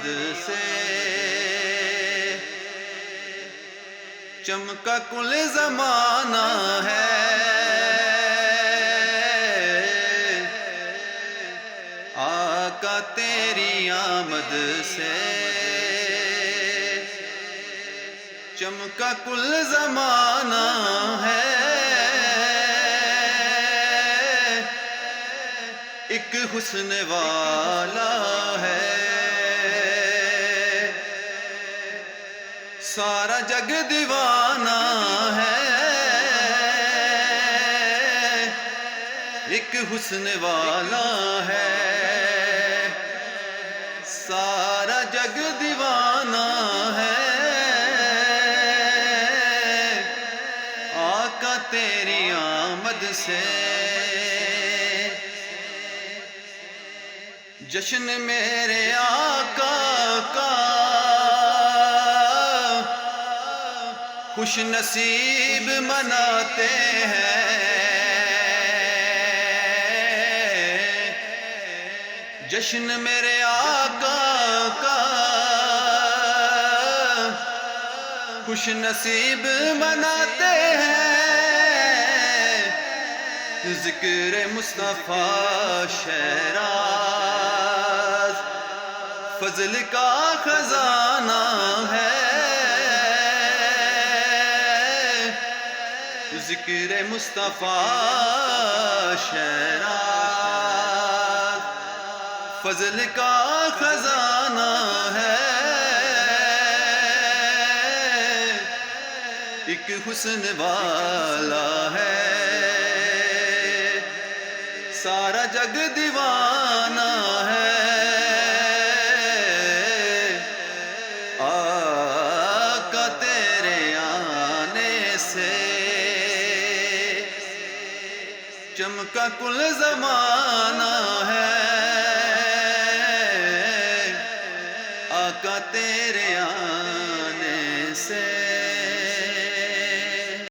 آمد سے چمکا کل زمانہ ہے، آقا تیری آمد سے چمکا کل زمانہ ہے، ایک حسن والا ہے، سارا جگ دیوانہ ہے، ایک حسن والا ہے، سارا جگ دیوانہ ہے، آقا تیری آمد سے جشن میرے آقا کا خوش نصیب مناتے ہیں، جشن میرے آقا کا خوش نصیب مناتے ہیں، ذکر مصطفیٰ شہراز فضل کا خزانہ ہے، ذکر مصطفیٰ شہراز فضل کا خزانہ ہے، ایک حسن والا ہے، سارا جگ دیوانہ ہے، آقا تیرے آنے سے چمکا کل زمانہ ہے،